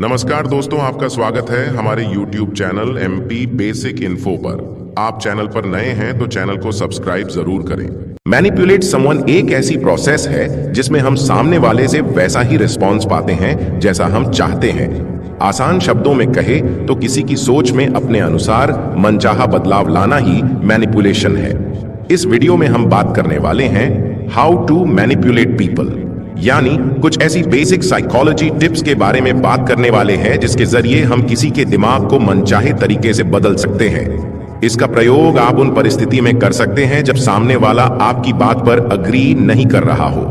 नमस्कार दोस्तों, आपका स्वागत है हमारे YouTube channel MP basic info पर। आप चैनल पर नए हैं तो चैनल को सब्सक्राइब जरूर करें। मैनिपुलेट समवन एक ऐसी प्रोसेस है जिसमें हम सामने वाले से वैसा ही रिस्पॉन्स पाते हैं जैसा हम चाहते हैं। आसान शब्दों में कहे तो किसी की सोच में अपने अनुसार मनचाहा बदलाव लाना ही मैनिपुलेशन है। इस वीडियो में हम बात करने वाले हैं हाउ टू मैनिपुलेट पीपल, यानी कुछ ऐसी बेसिक साइकोलॉजी टिप्स के बारे में बात करने वाले हैं जिसके जरिए हम किसी के दिमाग को मनचाहे तरीके से बदल सकते हैं। इसका प्रयोग आप उन परिस्थिति में कर सकते हैं जब सामने वाला आपकी बात पर अग्री नहीं कर रहा हो।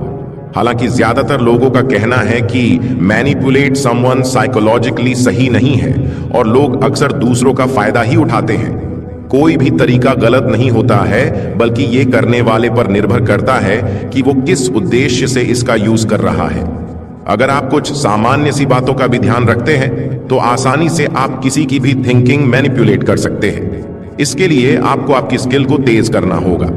हालांकि ज्यादातर लोगों का कहना है कि मैनिपुलेट समवन साइकोलॉजिकली सही नहीं है और लोग अक्सर दूसरों का फायदा ही उठाते हैं। कोई भी तरीका गलत नहीं होता है, बल्कि ये करने वाले पर निर्भर करता है कि वो किस उद्देश्य से इसका यूज कर रहा है। अगर आप कुछ सामान्य सी बातों का भी ध्यान रखते हैं तो आसानी से आप किसी की भी थिंकिंग मैनिपुलेट कर सकते हैं। इसके लिए आपको आपकी स्किल को तेज करना होगा।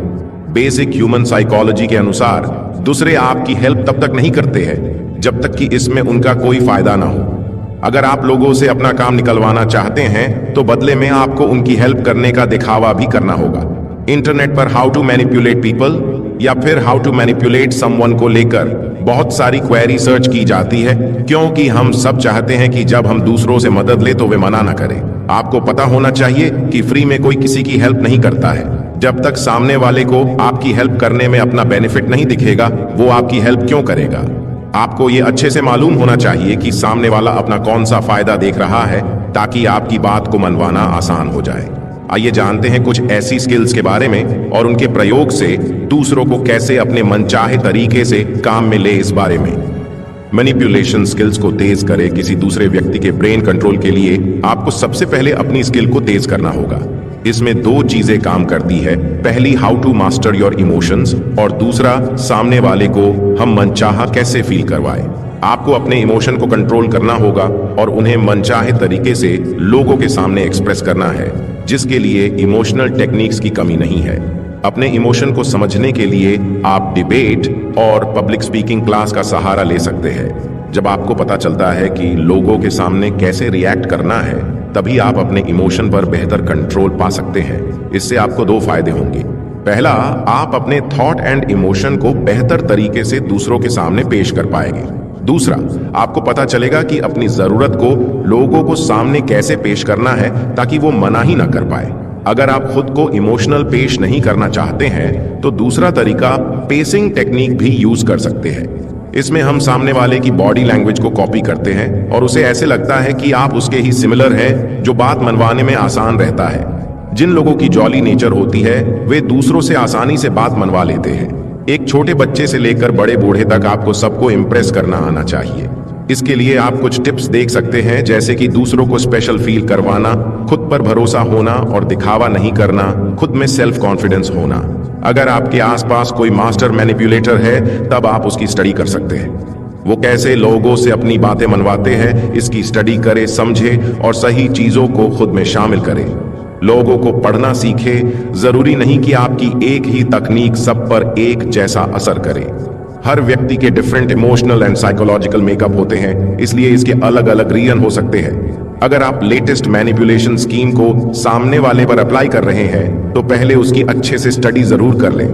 बेसिक ह्यूमन साइकोलॉजी के अनुसार दूसरे आपकी हेल्प तब तक नहीं करते हैं जब तक कि इसमें उनका कोई फायदा ना हो। अगर आप लोगों से अपना काम निकलवाना चाहते हैं तो बदले में आपको उनकी हेल्प करने का दिखावा भी करना होगा। इंटरनेट पर हाउ टू मैनिपुलेट पीपल या फिर हाउ टू मैनिपुलेट समवन को लेकर बहुत सारी क्वेरी सर्च की जाती है, क्योंकि हम सब चाहते हैं कि जब हम दूसरों से मदद ले तो वे मना ना करें। आपको पता होना चाहिए कि फ्री में कोई किसी की हेल्प नहीं करता है। जब तक सामने वाले को आपकी हेल्प करने में अपना बेनिफिट नहीं दिखेगा, वो आपकी हेल्प क्यों करेगा। आपको ये अच्छे से मालूम होना चाहिए कि सामने वाला अपना कौन सा फायदा देख रहा है, ताकि आपकी बात को मनवाना आसान हो जाए। आइए जानते हैं कुछ ऐसी स्किल्स के बारे में और उनके प्रयोग से दूसरों को कैसे अपने मनचाहे तरीके से काम में ले। इस बारे में मैनिपुलेशन स्किल्स को तेज करे किसी दूसरे व्यक्ति के ब्रेन कंट्रोल के लिए आपको सबसे पहले अपनी स्किल को तेज करना होगा। इसमें दो चीजें काम करती है। पहली, how to master your emotions, और दूसरा, सामने वाले को हम मनचाहा कैसे फील करवाएं। आपको अपने इमोशन को कंट्रोल करना होगा और उन्हें मनचाहे तरीके से लोगों के सामने एक्सप्रेस करना है, जिसके लिए इमोशनल टेक्निक्स की कमी नहीं है। अपने इमोशन को समझने के लिए आप डिबेट और पब्लिक स्पीकिंग क्लास का सहारा ले सकते हैं। जब आपको पता चलता है कि लोगों के सामने कैसे रिएक्ट करना है, तभी आप अपने इमोशन पर बेहतर कंट्रोल पा सकते हैं। इससे आपको दो फायदे होंगे। पहला, आप अपने थॉट एंड इमोशन को बेहतर तरीके से दूसरों के सामने पेश कर पाएंगे। दूसरा, आपको पता चलेगा कि अपनी जरूरत को लोगों को सामने कैसे पेश करना है ताकि वो मना ही ना कर पाए। अगर आप खुद को इमोशनल पेश नहीं करना चाहते हैं तो दूसरा तरीका, पेसिंग टेक्निक भी यूज कर सकते हैं। इसमें हम सामने वाले की बॉडी लैंग्वेज को कॉपी करते हैं और उसे ऐसे लगता है कि आप उसके ही सिमिलर हैं, जो बात मनवाने में आसान रहता है। जिन लोगों की जॉली नेचर होती है वे दूसरों से आसानी से बात मनवा लेते हैं। एक छोटे बच्चे से लेकर बड़े बूढ़े तक आपको सबको इम्प्रेस करना आना चाहिए। इसके लिए आप कुछ टिप्स देख सकते हैं, जैसे कि दूसरों को स्पेशल फील करवाना, खुद पर भरोसा होना और दिखावा नहीं करना, खुद में सेल्फ कॉन्फिडेंस होना। अगर आपके आसपास कोई मास्टर मैनिपुलेटर है तब आप उसकी स्टडी कर सकते हैं। वो कैसे लोगों से अपनी बातें मनवाते हैं, इसकी स्टडी करे, समझे और सही चीजों को खुद में शामिल करे। लोगों को पढ़ना सीखे। जरूरी नहीं कि आपकी एक ही तकनीक सब पर एक जैसा असर करे। हर व्यक्ति के different emotional and psychological makeup होते हैं, इसलिए इसके अलग अलग रीजन हो सकते हैं। अगर आप लेटेस्ट मैनिपुलेशन स्कीम को सामने वाले पर अप्लाई कर रहे हैं तो पहले उसकी अच्छे से स्टडी जरूर कर लें।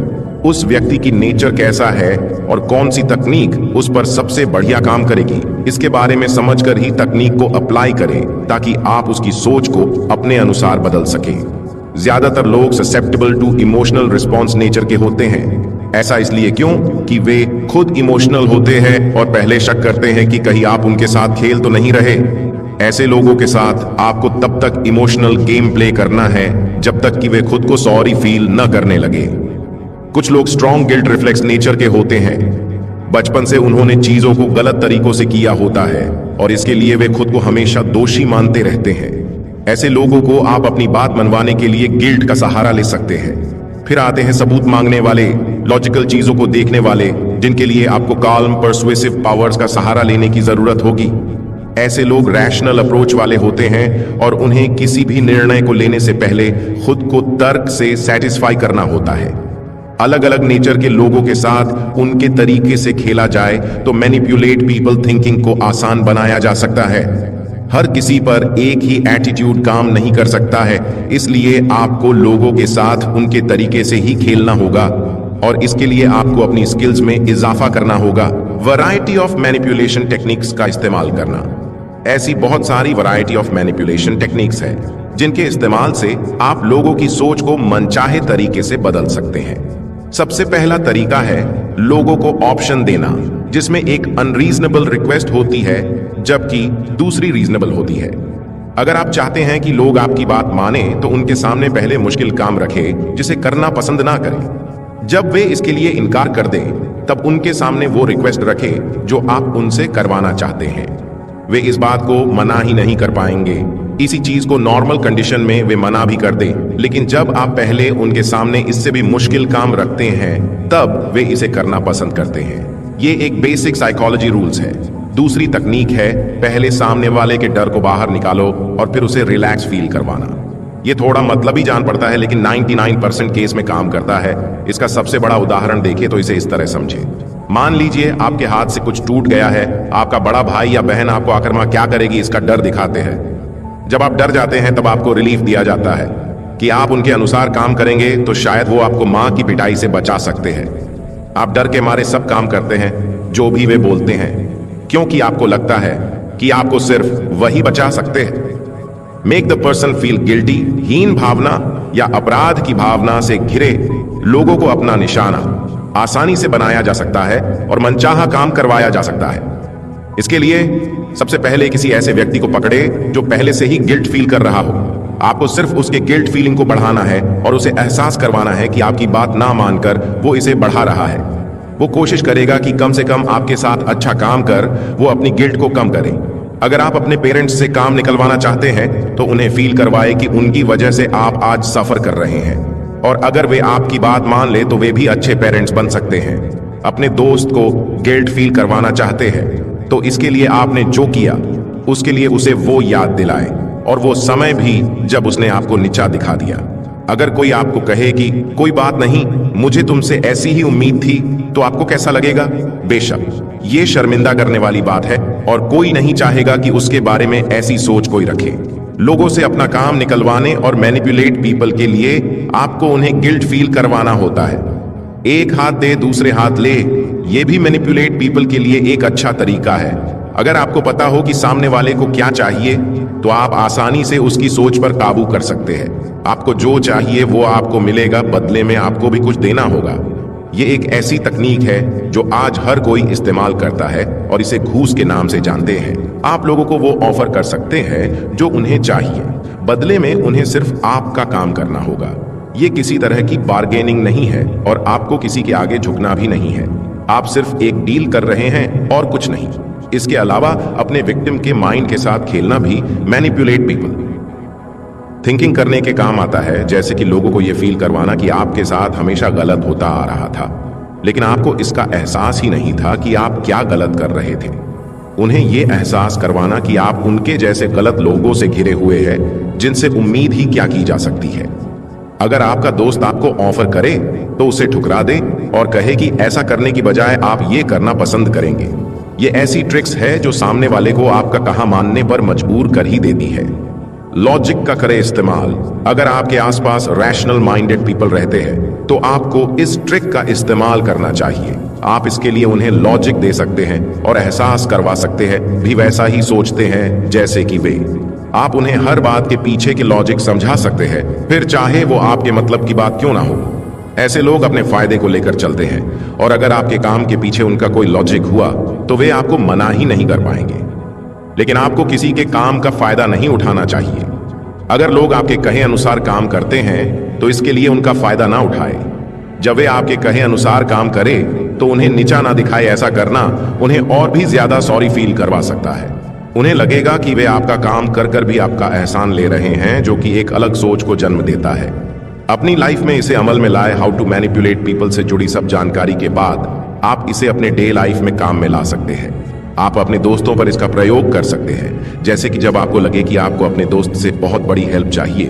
उस व्यक्ति की नेचर कैसा है और कौन सी तकनीक उस पर सबसे बढ़िया काम करेगी, इसके बारे में समझकर ही तकनीक को अप्लाई करें, ताकि आप उसकी सोच को अपने अनुसार बदल सकें। ज्यादातर लोग susceptible to emotional response nature के होते हैं। ऐसा इसलिए क्यों कि वे खुद इमोशनल होते हैं और पहले शक करते हैं कि कहीं आप उनके साथ खेल तो नहीं रहे। ऐसे लोगों के साथ आपको तब तक इमोशनल गेम प्ले करना है जब तक कि वे खुद को सॉरी फील न करने लगे। कुछ लोग स्ट्रॉन्ग गिल्ट रिफ्लेक्स नेचर के होते हैं। बचपन से उन्होंने चीजों को गलत तरीकों से किया होता है और इसके लिए वे खुद को हमेशा दोषी मानते रहते हैं। ऐसे लोगों को आप अपनी बात मनवाने के लिए गिल्ट का सहारा ले सकते हैं। फिर आते हैं सबूत मांगने वाले, लॉजिकल चीजों को देखने वाले, जिनके लिए आपको काल्म पर्सुएसिव पावर्स का सहारा लेने की जरूरत होगी। ऐसे लोग रैशनल अप्रोच वाले होते हैं और उन्हें किसी भी निर्णय को लेने से पहले खुद को तर्क से सेटिस्फाई करना होता है। अलग अलग नेचर के लोगों के साथ उनके तरीके से खेला जाए तो मैनिपुलेट पीपल थिंकिंग को आसान बनाया जा सकता है। हर किसी पर एक ही एटीट्यूड काम नहीं कर सकता है, इसलिए आपको लोगों के साथ उनके तरीके से ही खेलना होगा और इसके लिए आपको अपनी स्किल्स में इजाफा करना होगा। वैरायटी ऑफ मैनिपुलेशन टेक्निक्स का इस्तेमाल करना। ऐसी बहुत सारी वैरायटी ऑफ मैनिपुलेशन टेक्निक्स है जिनके इस्तेमाल से आप लोगों की सोच को मनचाहे तरीके से बदल सकते हैं। सबसे पहला तरीका है लोगों को ऑप्शन देना, जिसमें एक अनरीजनेबल रिक्वेस्ट होती है जबकि दूसरी रीजनेबल होती है। अगर आप चाहते हैं कि लोग आपकी बात माने तो उनके सामने पहले मुश्किल काम रखें जिसे करना पसंद ना करें। जब वे इसके लिए इनकार कर दें तब उनके सामने वो रिक्वेस्ट रखें जो आप उनसे करवाना चाहते हैं। वे इस बात को मना ही नहीं कर पाएंगे। इसी चीज को नॉर्मल कंडीशन में वे मना भी कर दें, लेकिन जब आप पहले उनके सामने इससे भी मुश्किल काम रखते हैं तब वे इसे करना पसंद करते हैं। ये एक बेसिक साइकोलॉजी रूल्स है। दूसरी तकनीक है पहले सामने वाले के डर को बाहर निकालो और फिर उसे रिलैक्स फील करवाना। ये थोड़ा मतलब ही जान पड़ता है लेकिन 99% केस में काम करता है। इसका सबसे बड़ा उदाहरण देखें तो इसे इस तरह समझे। मान लीजिए आपके हाथ से कुछ टूट गया है। आपका बड़ा भाई या बहन आपको आखिर में क्या करेगी इसका डर दिखाते हैं। जब आप डर जाते हैं तब आपको रिलीफ दिया जाता है कि आप उनके अनुसार काम करेंगे तो शायद वो आपको मां की पिटाई से बचा सकते हैं। आप डर के मारे सब काम करते हैं जो भी वे बोलते हैं, क्योंकि आपको लगता है कि आपको सिर्फ वही बचा सकते हैं। Make the person feel guilty. हीन भावना या अपराध की भावना से घिरे लोगों को अपना निशाना आसानी से बनाया जा सकता है और मनचाहा काम करवाया जा सकता है। इसके लिए सबसे पहले किसी ऐसे व्यक्ति को पकड़े जो पहले से ही गिल्ट फील कर रहा हो। आपको सिर्फ उसके गिल्ट फीलिंग को बढ़ाना है और उसे एहसास करवाना है कि आपकी बात ना मानकर वो इसे बढ़ा रहा है। वो कोशिश करेगा कि कम से कम आपके साथ अच्छा काम कर वो अपनी गिल्ट को कम करे। अगर आप अपने पेरेंट्स से काम निकलवाना चाहते हैं तो उन्हें फील करवाए कि उनकी वजह से आप आज सफर कर रहे हैं, और अगर वे आपकी बात मान ले तो वे भी अच्छे पेरेंट्स बन सकते हैं। अपने दोस्त को गिल्ट फील करवाना चाहते हैं तो इसके लिए आपने जो किया उसके लिए उसे वो याद दिलाए और वो समय भी जब उसने आपको नीचा दिखा दिया। अगर कोई आपको कहे कि कोई बात नहीं, मुझे तुमसे ऐसी ही उम्मीद थी, तो आपको कैसा लगेगा? बेशक ये शर्मिंदा करने वाली बात है और कोई नहीं चाहेगा कि उसके बारे में ऐसी सोच कोई रखे। लोगों से अपना काम निकलवाने और मैनिपुलेट पीपल के लिए आपको उन्हें गिल्ट फील करवाना होता है। एक हाथ दे दूसरे हाथ ले, ये भी मैनिपुलेट पीपल के लिए एक अच्छा तरीका है। अगर आपको पता हो कि सामने वाले को क्या चाहिए तो आप आसानी से उसकी सोच पर काबू कर सकते हैं। आपको जो चाहिए वो आपको मिलेगा, बदले में आपको भी कुछ देना होगा। ये एक ऐसी तकनीक है जो आज हर कोई इस्तेमाल करता है और इसे घूस के नाम से जानते हैं। आप लोगों को वो ऑफर कर सकते हैं जो उन्हें चाहिए, बदले में उन्हें सिर्फ आपका काम करना होगा। ये किसी तरह की बार्गेनिंग नहीं है और आपको किसी के आगे झुकना भी नहीं है। आप सिर्फ एक डील कर रहे हैं और कुछ नहीं। इसके अलावा अपने विक्टिम के माइंड के साथ खेलना भी मैनिपुलेट पीपल थिंकिंग करने के काम आता है, जैसे कि लोगों को यह फील करवाना कि आपके साथ हमेशा गलत होता आ रहा था, लेकिन आपको इसका एहसास ही नहीं था कि आप क्या गलत कर रहे थे। उन्हें यह एहसास करवाना कि आप उनके जैसे गलत लोगों से घिरे हुए हैं जिनसे उम्मीद ही क्या की जा सकती है। अगर आपका दोस्त आपको ऑफर करे तो उसे ठुकरा दे और कहे कि ऐसा करने की बजाय आप ये करना पसंद करेंगे। ये ऐसी ट्रिक्स है जो सामने वाले को आपका कहा मानने पर मजबूर कर ही देती है। लॉजिक का करे इस्तेमाल। अगर आपके आसपास रैशनल माइंडेड पीपल रहते हैं तो आपको इस ट्रिक का इस्तेमाल करना चाहिए। आप इसके लिए उन्हें लॉजिक दे सकते हैं और एहसास करवा सकते हैं भी वैसा ही सोचते हैं जैसे कि वे। आप उन्हें हर बात के पीछे के लॉजिक समझा सकते हैं, फिर चाहे वो आपके मतलब की बात क्यों ना हो। ऐसे लोग अपने फायदे को लेकर चलते हैं और अगर आपके काम के पीछे उनका कोई लॉजिक हुआ तो वे आपको मना ही नहीं कर पाएंगे। लेकिन आपको किसी के काम का फायदा नहीं उठाना चाहिए। अगर लोग आपके कहे अनुसार काम करते हैं तो इसके लिए उनका फायदा ना उठाए। जब वे आपके कहे अनुसार काम करे तो उन्हें नीचा ना दिखाए। ऐसा करना उन्हें और भी ज्यादा सॉरी फील करवा सकता है। उन्हें लगेगा कि वे आपका काम कर कर भी आपका एहसान ले रहे हैं, जो कि एक अलग सोच को जन्म देता है। अपनी लाइफ में इसे अमल में लाए। हाउ टू मैनिपुलेट पीपल से जुड़ी सब जानकारी के बाद आप इसे अपने डे लाइफ में काम में ला सकते हैं। आप अपने दोस्तों पर इसका प्रयोग कर सकते हैं, जैसे कि जब आपको लगे कि आपको अपने दोस्त से बहुत बड़ी हेल्प चाहिए,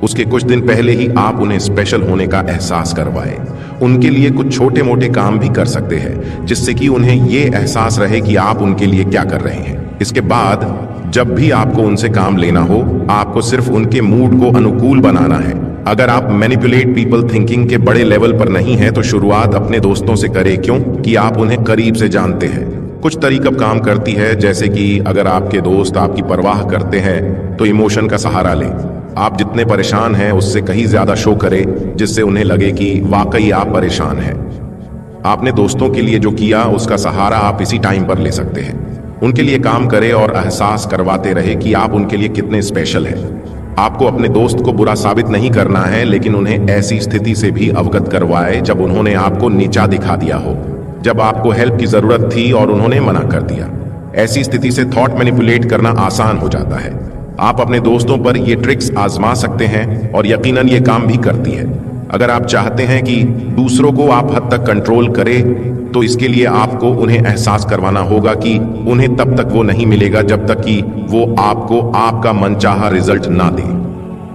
उसके कुछ दिन पहले ही आप उन्हें स्पेशल होने का एहसास करवाएं। उनके लिए कुछ छोटे मोटे काम भी कर सकते हैं जिससे कि उन्हें ये एहसास रहे कि आप उनके लिए क्या कर रहे हैं। इसके बाद जब भी आपको उनसे काम लेना हो, आपको सिर्फ उनके मूड को अनुकूल बनाना है। अगर आप मैनिपुलेट पीपल थिंकिंग के बड़े लेवल पर नहीं हैं तो शुरुआत अपने दोस्तों से करें, क्योंकि आप उन्हें करीब से जानते हैं। कुछ तरीका काम करती है, जैसे कि अगर आपके दोस्त आपकी परवाह करते हैं तो इमोशन का सहारा लें। आप जितने परेशान हैं उससे कहीं ज्यादा शो करें, जिससे उन्हें लगे कि वाकई आप परेशान हैं। आपने दोस्तों के लिए जो किया उसका सहारा आप इसी टाइम पर ले सकते हैं। उनके लिए काम करें और एहसास करवाते रहे कि आप उनके लिए कितने स्पेशल हैं। आपको अपने दोस्त को बुरा साबित नहीं करना है, लेकिन उन्हें ऐसी स्थिति से भी अवगत करवाए जब उन्होंने आपको नीचा दिखा दिया हो, जब आपको हेल्प की जरूरत थी और उन्होंने मना कर दिया। ऐसी स्थिति से थॉट मैनिपुलेट करना आसान हो जाता है। आप अपने दोस्तों पर ये ट्रिक्स आजमा सकते हैं और यकीनन ये काम भी करती है। अगर आप चाहते हैं कि दूसरों को आप हद तक कंट्रोल करें, तो इसके लिए आपको उन्हें एहसास करवाना होगा कि उन्हें तब तक वो नहीं मिलेगा जब तक कि वो आपको आपका मनचाहा रिजल्ट ना दे।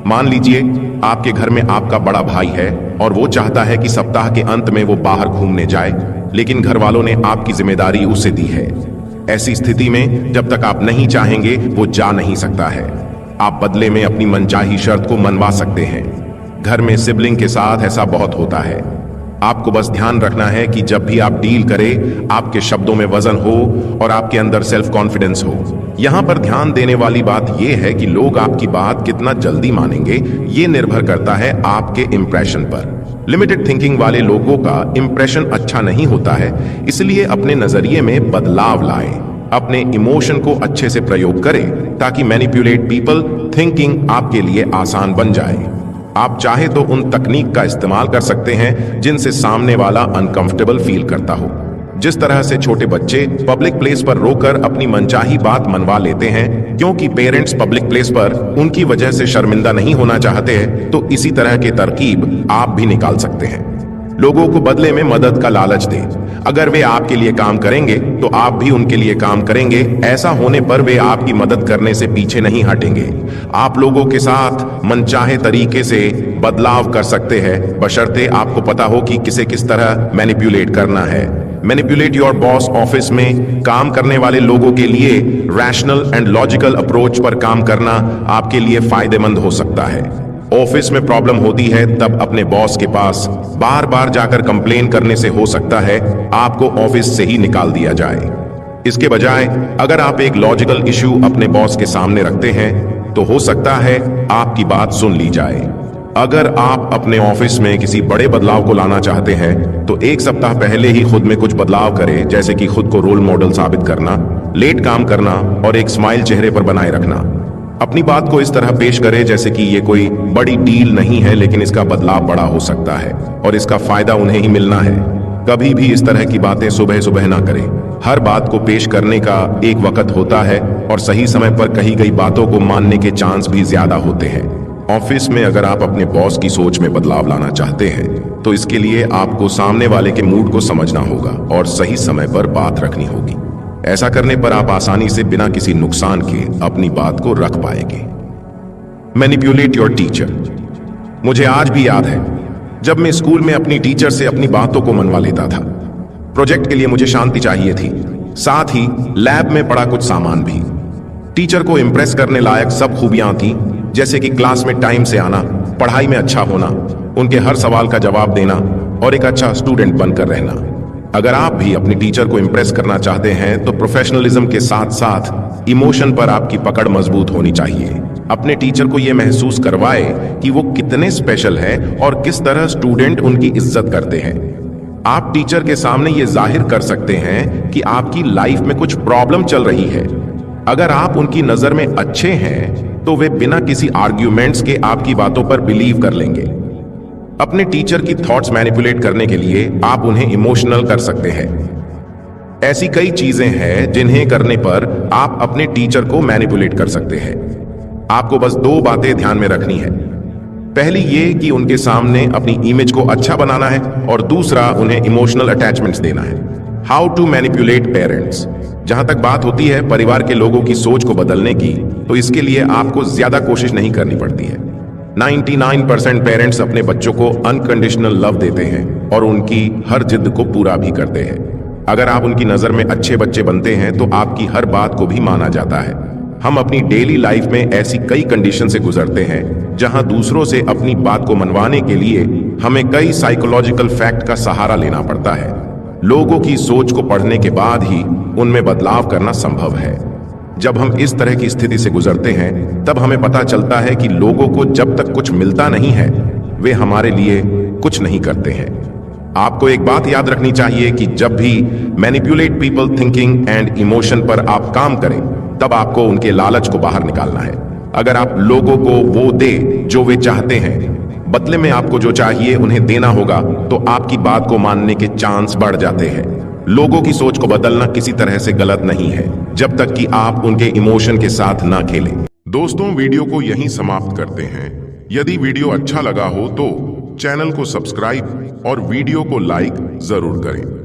मान लीजिए आपके घर में आपका बड़ा भाई है और वो चाहता है कि सप्ताह के अंत में वो बाहर घूमने जाए, लेकिन घर वालों ने आपकी जिम्मेदारी उसे दी है। ऐसी स्थिति में जब तक आप नहीं चाहेंगे वो जा नहीं सकता है। आप बदले में अपनी मनचाही शर्त को मनवा सकते हैं। घर में सिबलिंग के साथ ऐसा बहुत होता है। आपको बस ध्यान रखना है कि जब भी आप डील करें, आपके शब्दों में वजन हो और आपके अंदर सेल्फ कॉन्फिडेंस हो। यहां पर ध्यान देने वाली बात यह है कि लोग आपकी बात कितना जल्दी मानेंगे, ये निर्भर करता है आपके इंप्रेशन पर। लिमिटेड थिंकिंग वाले लोगों का इंप्रेशन अच्छा नहीं होता है, इसलिए अपने नजरिए में बदलाव लाएं। अपने इमोशन को अच्छे से प्रयोग करें ताकि मैनिपुलेट पीपल थिंकिंग आपके लिए आसान बन जाए। आप चाहे तो उन तकनीक का इस्तेमाल कर सकते हैं जिनसे सामने वाला अनकंफर्टेबल फील करता हो। जिस तरह से छोटे बच्चे पब्लिक प्लेस पर रोकर अपनी मनचाही बात मनवा लेते हैं, क्योंकि पेरेंट्स पब्लिक प्लेस पर उनकी वजह से शर्मिंदा नहीं होना चाहते हैं, तो इसी तरह के तरकीब आप भी निकाल सकते हैं। लोगों को बदले में मदद का लालच दें। अगर वे आपके लिए काम करेंगे तो आप भी उनके लिए काम करेंगे। ऐसा होने पर वे आपकी मदद करने से पीछे नहीं हटेंगे। आप लोगों के साथ मनचाहे तरीके से बदलाव कर सकते हैं, बशर्ते आपको पता हो कि किसे किस तरह मैनिपुलेट करना है। मैनिपुलेट योर बॉस ऑफिस में काम करने वाले लोगों के लिए रैशनल एंड लॉजिकल अप्रोच पर काम करना आपके लिए फायदेमंद हो सकता है। ऑफिस में प्रॉब्लम होती है तब अपने बॉस के पास बार बार जाकर कंप्लेन करने से हो सकता है आपको ऑफिस से ही निकाल दिया जाए। इसके बजाय अगर आप एक लॉजिकल इश्यू अपने बॉस के सामने रखते हैं तो हो सकता है आपकी बात सुन ली जाए। अगर आप अपने ऑफिस में किसी बड़े बदलाव को लाना चाहते हैं तो एक सप्ताह पहले ही खुद में कुछ बदलाव करें, जैसे कि खुद को रोल मॉडल साबित करना, लेट काम करना और एक स्माइल चेहरे पर बनाए रखना। अपनी बात को इस तरह पेश करें जैसे कि ये कोई बड़ी डील नहीं है, लेकिन इसका बदलाव बड़ा हो सकता है और इसका फायदा उन्हें ही मिलना है। कभी भी इस तरह की बातें सुबह सुबह ना करें। हर बात को पेश करने का एक वक्त होता है और सही समय पर कही गई बातों को मानने के चांस भी ज्यादा होते हैं। ऑफिस में अगर आप अपने बॉस की सोच में बदलाव लाना चाहते हैं तो इसके लिए आपको सामने वाले के मूड को समझना होगा और सही समय पर बात रखनी होगी। ऐसा करने पर आप आसानी से बिना किसी नुकसान के अपनी बात को रख पाएंगे। Manipulate your teacher. मुझे आज भी याद है जब मैं स्कूल में अपनी टीचर से अपनी बातों को मनवा लेता था। प्रोजेक्ट के लिए मुझे शांति चाहिए थी, साथ ही लैब में पड़ा कुछ सामान भी। टीचर को इम्प्रेस करने लायक सब खूबियां थी, जैसे कि क्लास में टाइम से आना, पढ़ाई में अच्छा होना, उनके हर सवाल का जवाब देना और एक अच्छा स्टूडेंट बनकर रहना। अगर आप भी अपनी टीचर को इम्प्रेस करना चाहते हैं तो प्रोफेशनलिज्म के साथ साथ इमोशन पर आपकी पकड़ मजबूत होनी चाहिए। अपने टीचर को यह महसूस करवाए कि वो कितने स्पेशल है और किस तरह स्टूडेंट उनकी इज्जत करते हैं। आप टीचर के सामने ये जाहिर कर सकते हैं कि आपकी लाइफ में कुछ प्रॉब्लम चल रही है। अगर आप उनकी नजर में अच्छे हैं तो वे बिना किसी आर्ग्यूमेंट्स के आपकी बातों पर बिलीव कर लेंगे। अपने टीचर की थॉट्स मैनिपुलेट करने के लिए आप उन्हें इमोशनल कर सकते हैं। ऐसी कई चीजें हैं जिन्हें करने पर आप अपने टीचर को मैनिपुलेट कर सकते हैं। आपको बस दो बातें ध्यान में रखनी है। पहली ये कि उनके सामने अपनी इमेज को अच्छा बनाना है और दूसरा उन्हें इमोशनल अटैचमेंट्स देना है। How to manipulate parents. जहां तक बात होती है परिवार के लोगों की सोच को बदलने की, तो इसके लिए आपको ज्यादा कोशिश नहीं करनी पड़ती है। 99% पेरेंट्स अपने बच्चों को अनकंडीशनल लव देते हैं और उनकी हर जिद को पूरा भी करते हैं। अगर आप उनकी नजर में अच्छे बच्चे बनते हैं तो आपकी हर बात को भी माना जाता है। हम अपनी डेली लाइफ में ऐसी कई कंडीशन से गुजरते हैं जहां दूसरों से अपनी बात को मनवाने के लिए हमें कई साइकोलॉजिकल फैक्ट का सहारा लेना पड़ता है। लोगों की सोच को पढ़ने के बाद ही उनमें बदलाव करना संभव है। जब हम इस तरह की स्थिति से गुजरते हैं तब हमें पता चलता है कि लोगों को जब तक कुछ मिलता नहीं है वे हमारे लिए कुछ नहीं करते हैं। आपको एक बात याद रखनी चाहिए कि जब भी manipulate people thinking and emotion पर आप काम करें तब आपको उनके लालच को बाहर निकालना है। अगर आप लोगों को वो दे जो वे चाहते हैं, बदले में आपको जो चाहिए उन्हें देना होगा, तो आपकी बात को मानने के चांस बढ़ जाते हैं। लोगों की सोच को बदलना किसी तरह से गलत नहीं है जब तक कि आप उनके इमोशन के साथ ना खेलें। दोस्तों, वीडियो को यहीं समाप्त करते हैं। यदि वीडियो अच्छा लगा हो तो चैनल को सब्सक्राइब और वीडियो को लाइक जरूर करें।